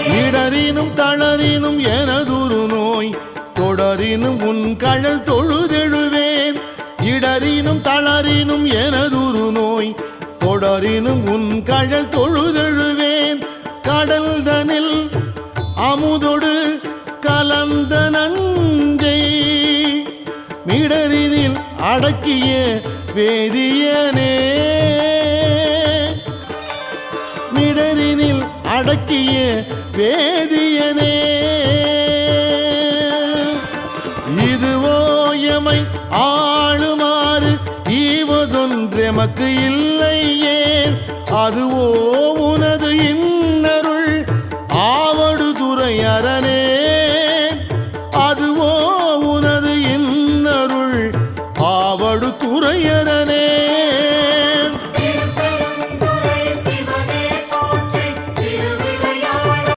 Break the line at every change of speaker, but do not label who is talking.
இடரினும் தளரினும் எனதுரு நோய் தொடரினும் உன் கழல் தொழுதெழுவேன். இடரினும் தளரினும் எனதுரு நோய் தொடரினும் உன் கழல் தொழுதெழுவேன். கடல்தனில் அமுதொடு கலந்த நஞ்சை மிடரினில் அடக்கிய வேதியனே. மிடரினில் அடக்கிய வேதியனே. இதுவோ எமை ஆளுமாறு ஈவதொன்றெமக்கு இல்லை ஏன் அதுவோ உனது